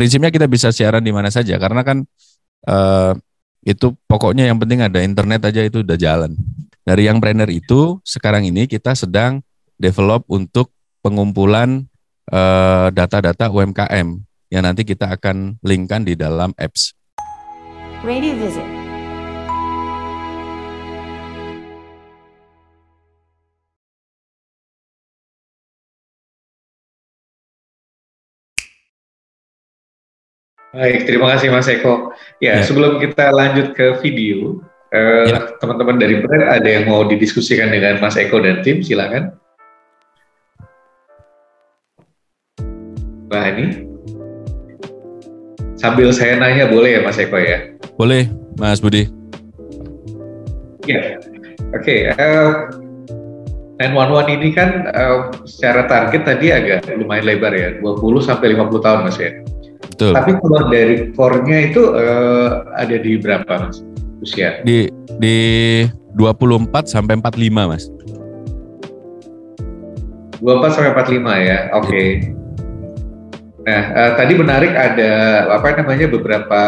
prinsipnya kita bisa siaran di mana saja karena kan itu pokoknya yang penting ada internet aja itu udah jalan. Dari Young Planner itu sekarang ini kita sedang develop untuk pengumpulan data-data UMKM yang nanti kita akan linkkan di dalam apps. Radio Visit. Baik, terima kasih Mas Eko. Sebelum kita lanjut ke video, teman-teman dari Brand ada yang mau didiskusikan dengan Mas Eko dan tim, silakan. Mbak Hani, sambil saya nanya boleh ya Mas Eko ya? Boleh, Mas Budi. Ya, oke. 911 ini kan secara target tadi agak lumayan lebar ya, 20 sampai 50 tahun Mas ya. Betul. Tapi kalau dari core-nya itu ada di berapa Mas usia? Di 24 sampai 45 Mas. 24 sampai 45 ya, oke. Nah, tadi menarik ada beberapa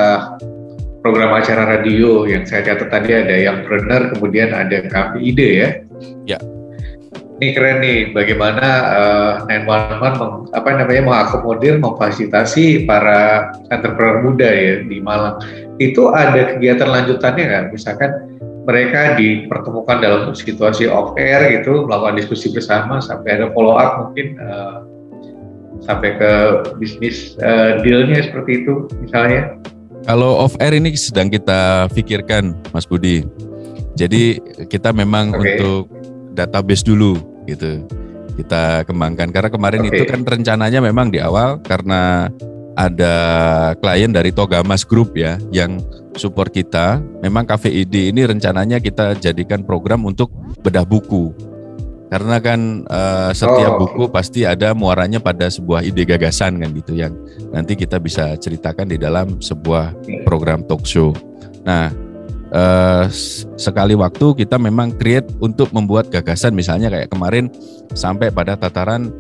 program acara radio yang saya catat tadi ada Young Planner, kemudian ada KPID ya. Ya. Ini keren nih, bagaimana 911 mengakomodir, memfasilitasi para entrepreneur muda ya di Malang. Itu ada kegiatan lanjutannya nggak? Misalkan mereka dipertemukan dalam situasi off air gitu, melakukan diskusi bersama sampai ada follow up mungkin sampai ke bisnis dealnya seperti itu misalnya. Kalau off air ini sedang kita pikirkan Mas Budi. Jadi kita memang untuk database dulu gitu kita kembangkan karena kemarin itu kan rencananya memang di awal karena ada klien dari Togamas Group ya yang support kita, memang KVID ini rencananya kita jadikan program untuk bedah buku karena kan setiap buku pasti ada muaranya pada sebuah ide gagasan kan gitu yang nanti kita bisa ceritakan di dalam sebuah program talk show. Nah, sekali waktu kita memang create untuk membuat gagasan misalnya kayak kemarin sampai pada tataran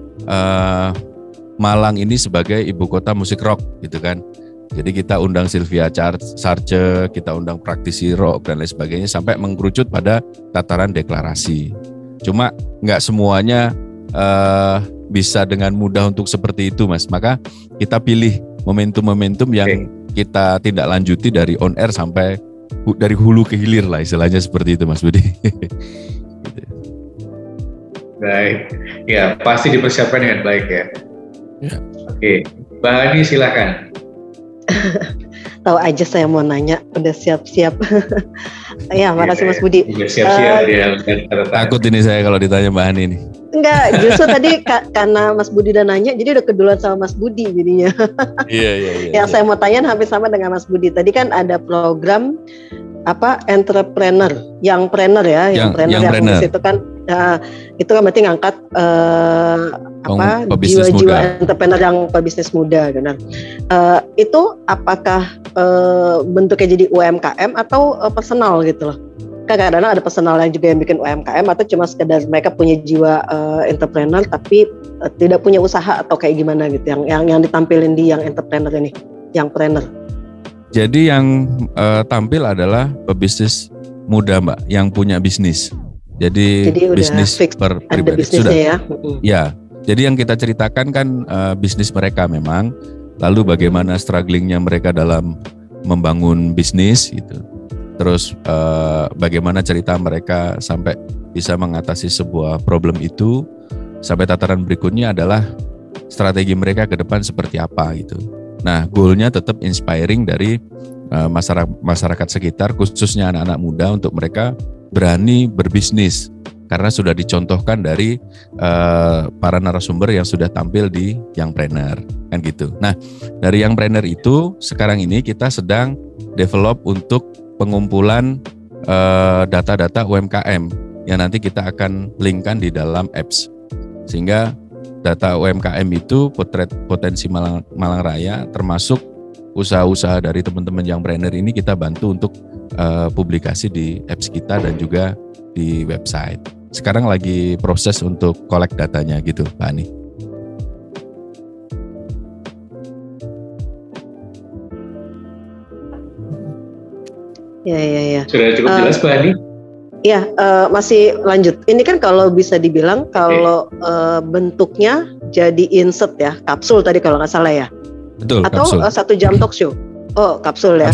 Malang ini sebagai ibu kota musik rock gitu kan. Jadi kita undang Sylvia Sarce, kita undang praktisi rock dan lain sebagainya sampai mengerucut pada tataran deklarasi. Cuma nggak semuanya bisa dengan mudah untuk seperti itu Mas. Maka kita pilih momentum-momentum yang kita tindak lanjuti dari on air sampai dari hulu ke hilir lah istilahnya seperti itu Mas Budi. Baik, ya pasti dipersiapkan dengan baik ya. Oke, Mbak Hani silakan. Tahu aja saya mau nanya, udah siap-siap. Ya, makasih Mas Budi. Udah siap-siap dia. Takut ini saya kalau ditanya Mbak Hani nih. Enggak, justru tadi karena Mas Budi udah nanya, jadi udah keduluan sama Mas Budi jadinya. Iya. Yang saya mau tanya hampir sama dengan Mas Budi. Tadi kan ada program entrepreneur, Young Planner ya, Young Planner itu kan, itu kan berarti ngangkat jiwa-jiwa entrepreneur yang pebisnis muda, benar. Itu apakah bentuknya jadi UMKM atau personal gitu loh? Kadang-kadang ada personal yang juga yang bikin UMKM atau cuma sekedar mereka punya jiwa entrepreneur tapi tidak punya usaha atau kayak gimana gitu yang ditampilin di yang entrepreneur ini, yang planner. Jadi yang tampil adalah pebisnis muda Mbak yang punya bisnis. Jadi bisnis per pribadi sudah ya. Ya. Jadi yang kita ceritakan kan bisnis mereka memang, lalu bagaimana strugglingnya mereka dalam membangun bisnis gitu. Terus bagaimana cerita mereka sampai bisa mengatasi sebuah problem itu, sampai tataran berikutnya adalah strategi mereka ke depan seperti apa gitu. Nah, goalnya tetap inspiring dari masyarakat sekitar, khususnya anak-anak muda untuk mereka berani berbisnis karena sudah dicontohkan dari para narasumber yang sudah tampil di Young Planner kan gitu. Nah, dari Young Planner itu sekarang ini kita sedang develop untuk pengumpulan data-data UMKM yang nanti kita akan linkkan di dalam apps. Sehingga data UMKM itu potensi Malang Raya termasuk usaha-usaha dari teman-teman Young Planner ini kita bantu untuk publikasi di apps kita dan juga di website. Sekarang lagi proses untuk collect datanya gitu, Pak Ani. Ya. Sudah cukup jelas Mbak Ani? Ya, masih lanjut. Ini kan kalau bisa dibilang kalau bentuknya jadi insert ya, kapsul tadi kalau nggak salah ya. Betul. Atau kapsul. 1 jam talk show. Oh, kapsul ya.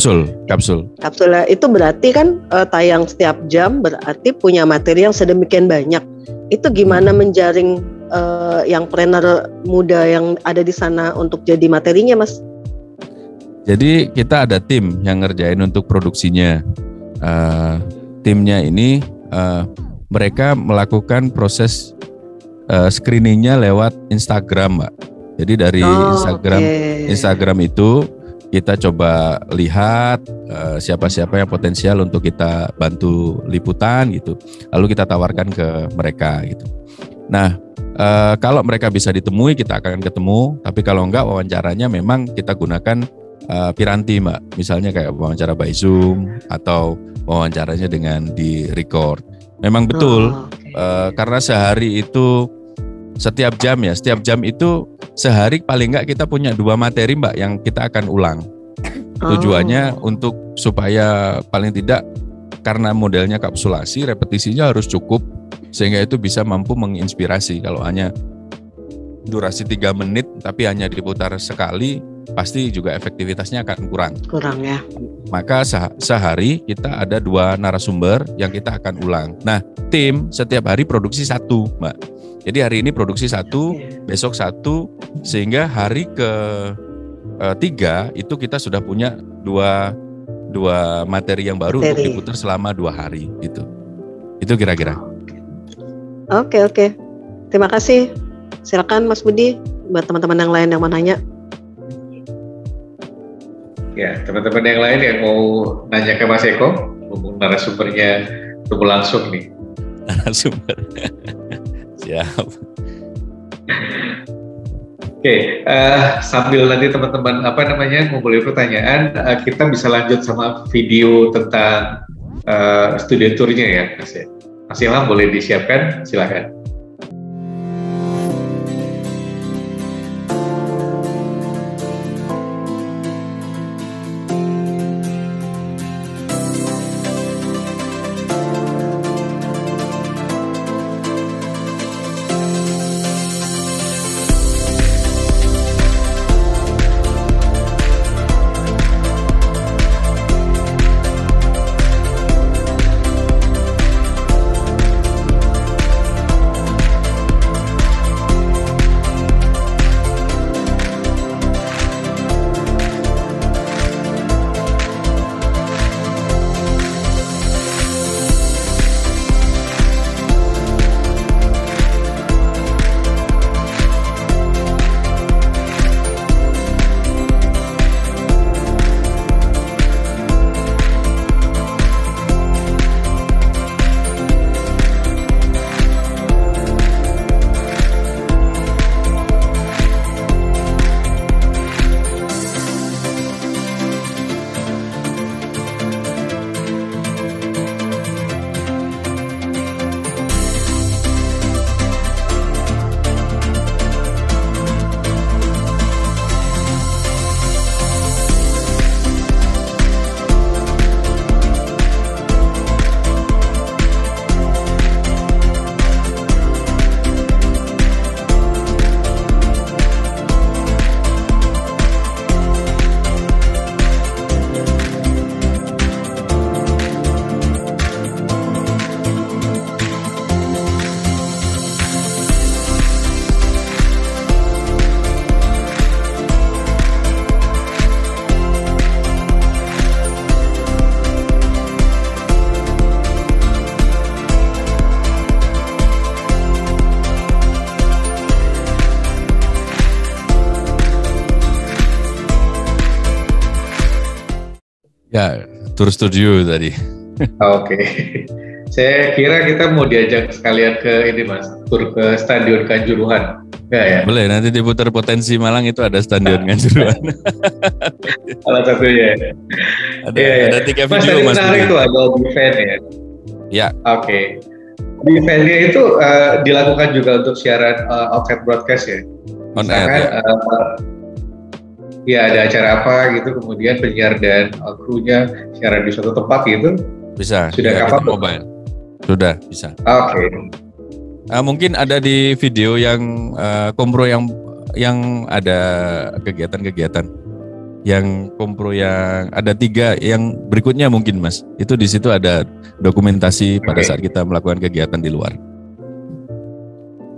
Kapsul ya. Itu berarti kan tayang setiap jam, berarti punya materi yang sedemikian banyak. Itu gimana menjaring yang trainer muda yang ada di sana untuk jadi materinya, Mas? Jadi kita ada tim yang ngerjain untuk produksinya. Timnya ini mereka melakukan proses screeningnya lewat Instagram, Mbak. Jadi dari Instagram itu kita coba lihat siapa-siapa yang potensial untuk kita bantu liputan gitu. Lalu kita tawarkan ke mereka gitu. Nah, kalau mereka bisa ditemui kita akan ketemu. Tapi kalau enggak, wawancaranya memang kita gunakan piranti, Mbak. Misalnya kayak wawancara by Zoom atau wawancaranya dengan di record. Memang betul karena sehari itu setiap jam itu sehari paling enggak kita punya 2 materi, Mbak, yang kita akan ulang. Tujuannya untuk supaya paling tidak, karena modelnya kapsulasi, repetisinya harus cukup sehingga itu bisa mampu menginspirasi. Kalau hanya durasi 3 menit tapi hanya diputar sekali, pasti juga efektivitasnya akan kurang ya. Maka sehari kita ada 2 narasumber yang kita akan ulang. Nah, tim setiap hari produksi 1, Mbak. Jadi hari ini produksi 1, besok 1, sehingga hari ke-3 itu kita sudah punya 2 materi yang baru untuk diputar selama 2 hari gitu. Itu kira-kira. Oke. Terima kasih. Silakan Mas Budi, buat teman-teman yang lain yang mau nanya. Ya, teman-teman yang lain yang mau nanya ke Mas Eko, narasumbernya tunggu langsung nih. Narasumber. Siap. Oke, sambil nanti teman-teman ngumpulin pertanyaan, kita bisa lanjut sama video tentang studio tournya ya, Mas. Mas Ilham boleh disiapkan, silakan. Ya, tur studio tadi. Oke. Saya kira kita mau diajak sekalian ke ini Mas, tur ke Stadion Kanjuruhan. Enggak ya? Boleh, nanti diputar Potensi Malang itu ada Stadion Kanjuruhan. Salah satunya. Ada 3 video Mas. Mas itu ada event ya? Ya. Oke. Di eventnya itu dilakukan juga untuk siaran outside broadcast ya? On air ya. ya ada acara apa gitu, kemudian penyiar dan krunya siaran di suatu tempat gitu? Bisa. Sudah ya, kapal mobile. Sudah bisa. Oke. Mungkin ada di video yang kompro yang ada kegiatan-kegiatan yang kompro yang ada 3 yang berikutnya mungkin Mas. Itu di situ ada dokumentasi pada saat kita melakukan kegiatan di luar.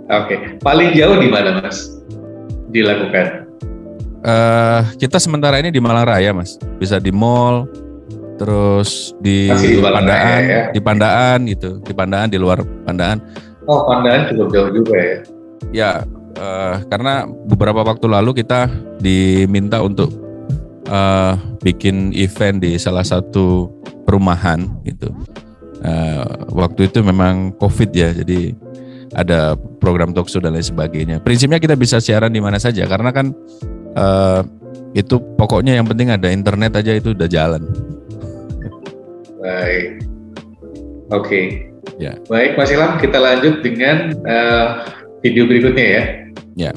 Oke. Paling jauh di mana Mas dilakukan? Kita sementara ini di Malang Raya Mas. Bisa di mall, terus di Pandaan, ya? Di Pandaan gitu, di Pandaan, di luar Pandaan. Oh, Pandaan cukup jauh juga ya? Ya, karena beberapa waktu lalu kita diminta untuk bikin event di salah satu perumahan gitu. Waktu itu memang COVID ya, jadi ada program talkshow dan lain sebagainya. Prinsipnya kita bisa siaran di mana saja karena kan itu pokoknya yang penting ada internet aja itu udah jalan. Baik, oke. Ya. Baik Mas Ilham, kita lanjut dengan video berikutnya ya. Ya.